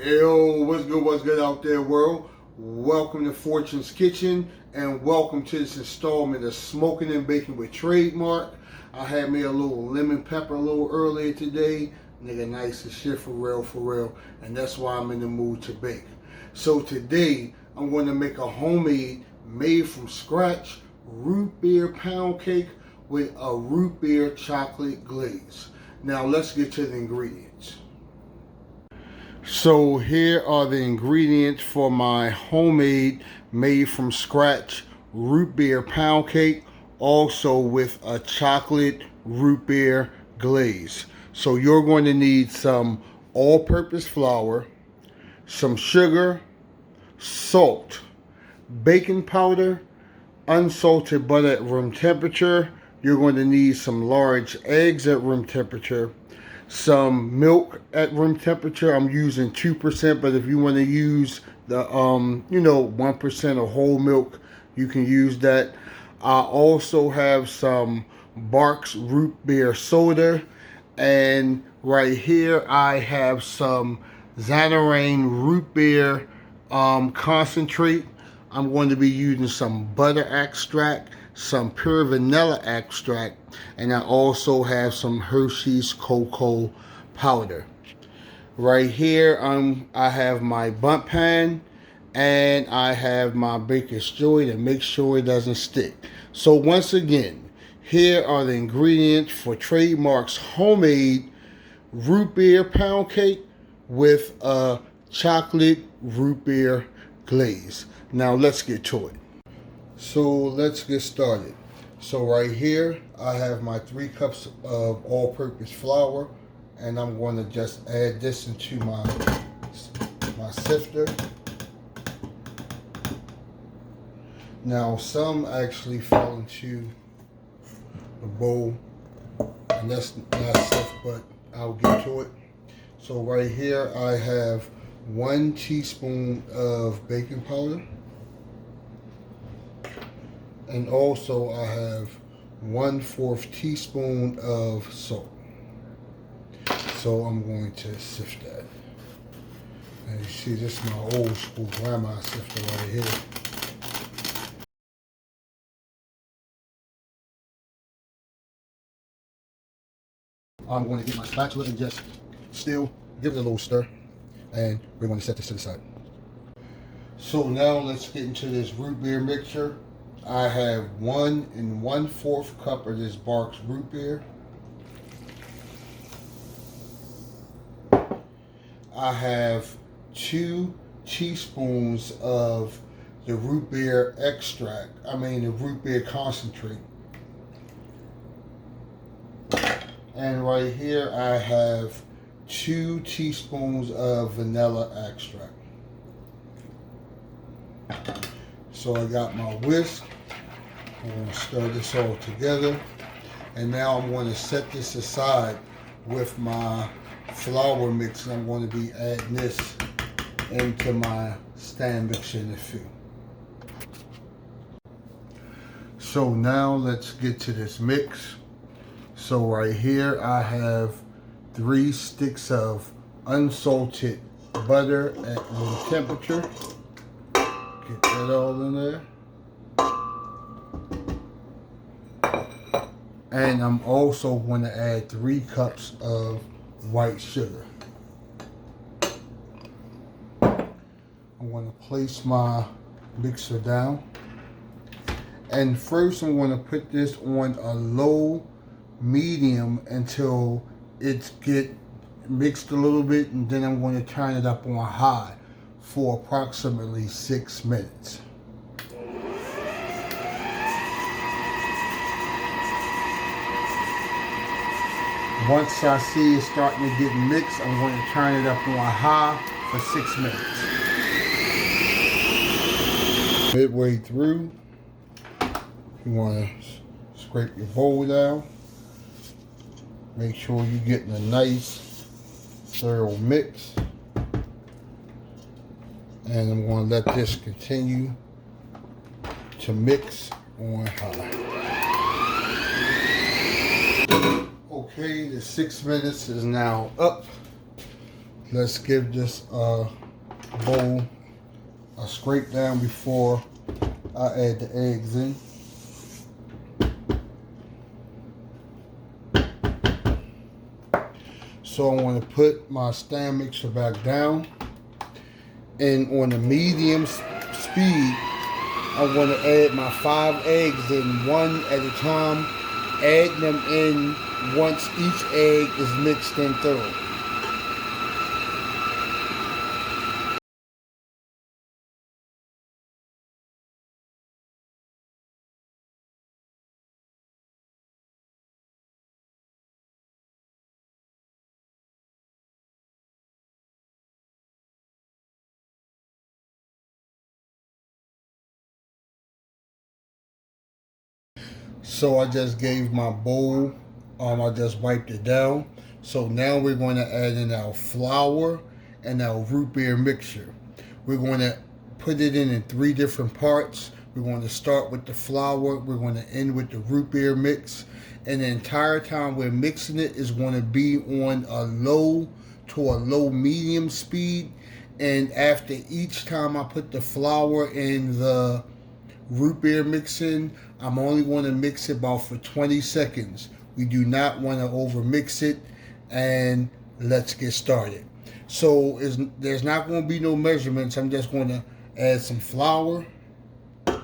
Yo, what's good out there, world? Welcome to Fortune's Kitchen, and welcome to this installment of Smoking and Baking with Trademark. I had me a little lemon pepper a little earlier today. Nigga, nice as shit for real. And that's why I'm in the mood to bake. So today, I'm going to make a homemade, made from scratch, root beer pound cake with a root beer chocolate glaze. Now let's get to the ingredients. So here are the ingredients for my homemade, made from scratch root beer pound cake, also with a chocolate root beer glaze. So you're going to need some all-purpose flour, some sugar, salt, baking powder, unsalted butter at room temperature. You're going to need some large eggs at room temperature, some milk at room temperature. I'm using 2%, but if you want to use the 1% of whole milk, you can use that. I also have some Barq's root beer soda, and right here I have some Zanarain root beer concentrate. I'm going to be using some butter extract, some pure vanilla extract, and I also have some Hershey's cocoa powder. Right here I have my bundt pan, and I have my baker's joy to make sure it doesn't stick. So once again, here are the ingredients for Trademarc's homemade root beer pound cake with a chocolate root beer glaze. Now let's get to it. So let's get started. So right here I have my 3 cups of all-purpose flour, and I'm going to just add this into my sifter. Now some actually fall into the bowl, and that's not safe, but I'll get to it. So right here I have 1 teaspoon of baking powder, and also I have 1/4 teaspoon of salt. So I'm going to sift that. And you see, this is my old school grandma sifter right here. I'm going to get my spatula and just still give it a little stir, and we're going to set this to the side. So now let's get into this root beer mixture. I have 1 1/4 cup of this Barq's root beer. I have 2 teaspoons of the root beer extract, the root beer concentrate. And right here I have 2 teaspoons of vanilla extract. So I got my whisk. I'm going to stir this all together. And now I'm going to set this aside with my flour mix, and I'm going to be adding this into my stand mixer in a few. So now let's get to this mix. So right here I have 3 sticks of unsalted butter at room temperature. Get that all in there. And I'm also going to add 3 cups of white sugar. I'm going to place my mixer down. And first I'm going to put this on a low medium until it's get mixed a little bit, and then I'm going to turn it up on high for approximately 6 minutes. Once I see it starting to get mixed, I'm going to turn it up on high for 6 minutes. Midway through, you want to scrape your bowl down. Make sure you're getting a nice, thorough mix. And I'm going to let this continue to mix on high. Okay, the 6 minutes is now up. Let's give this bowl a scrape down before I add the eggs in. So I want to put my stand mixer back down, and on the medium speed, I want to add my 5 eggs in one at a time, add them in once each egg is mixed in thoroughly. So I just gave my bowl, I just wiped it down. So now we're going to add in our flour and our root beer mixture. We're going to put it in 3 different parts. We're going to start with the flour. We're going to end with the root beer mix. And the entire time we're mixing it is going to be on a low to a low medium speed. And after each time I put the flour in the root beer mix in, I'm only going to mix it about for 20 seconds. We do not want to over mix it, and let's get started. So there's not going to be no measurements. I'm just going to add some flour, add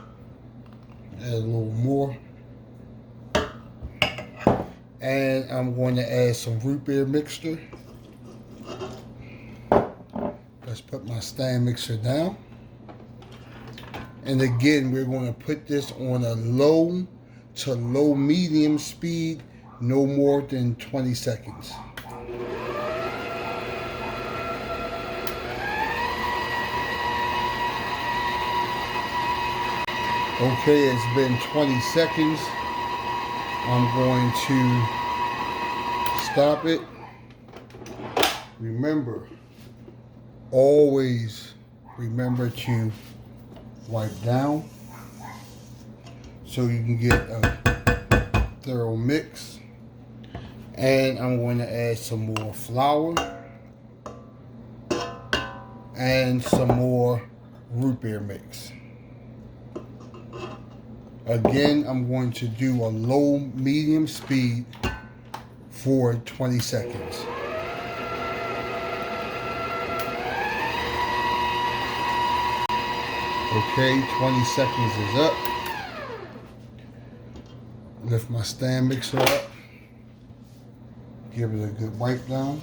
a little more, and I'm going to add some root beer mixture. Let's put my stand mixer down. And again, we're going to put this on a low to low medium speed, no more than 20 seconds. Okay, it's been 20 seconds. I'm going to stop it. Remember, always remember to wipe down so you can get a thorough mix. And I'm going to add some more flour and some more root beer mix. Again, I'm going to do a low medium speed for 20 seconds. Okay, 20 seconds is up. Lift my stand mixer up. Give it a good wipe down.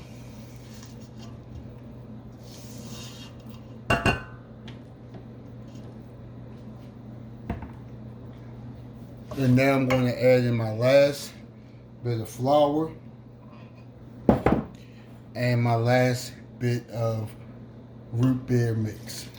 And now I'm going to add in my last bit of flour and my last bit of root beer mix.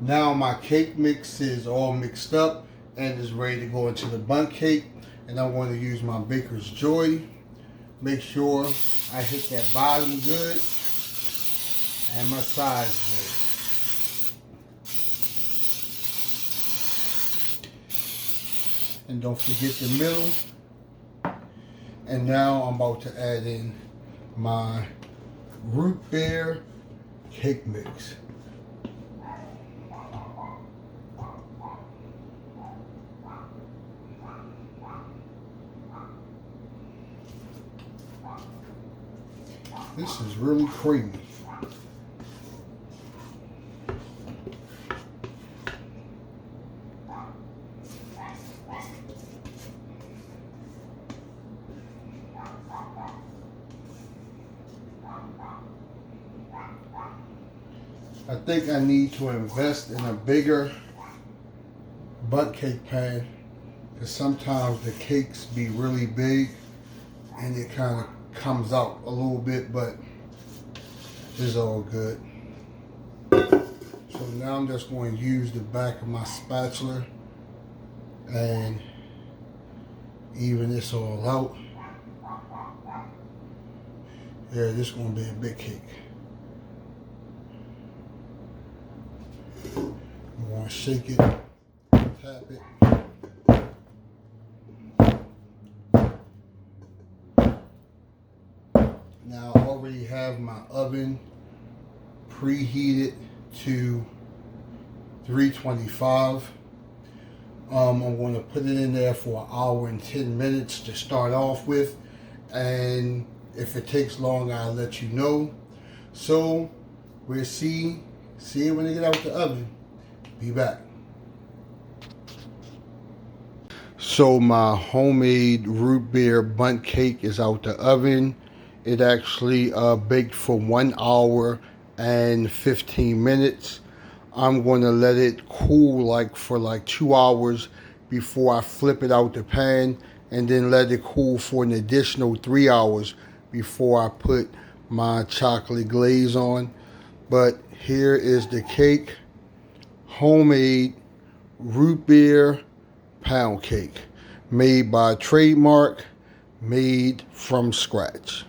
Now my cake mix is all mixed up and is ready to go into the bundt cake. And I want to use my Baker's Joy. Make sure I hit that bottom good and my sides good. And don't forget the middle. And now I'm about to add in my root beer cake mix. This is really creamy. I think I need to invest in a bigger bundt cake pan, because sometimes the cakes be really big and it kind of comes out a little bit, but it's all good. So now I'm just going to use the back of my spatula and even this all out. Yeah, this is going to be a big cake. want to shake it, tap it. Now I already have my oven preheated to 325. I'm going to put it in there for an hour and 10 minutes to start off with, and if it takes long, I'll let you know. So we'll see it when they get out the oven. Be back. So my homemade root beer bundt cake is out the oven. It actually baked for 1 hour and 15 minutes. I'm going to let it cool for 2 hours before I flip it out the pan, and then let it cool for an additional 3 hours before I put my chocolate glaze on. But here is the cake, homemade root beer pound cake, made by Trademarc, made from scratch.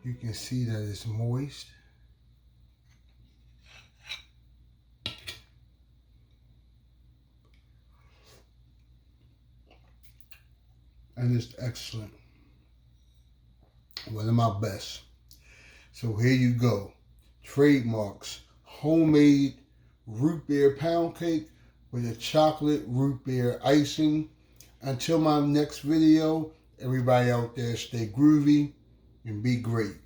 You can see that it's moist. And it's excellent. One of my best. So here you go. Trademarc's homemade root beer pound cake with a chocolate root beer icing. Until my next video, everybody out there stay groovy and be great.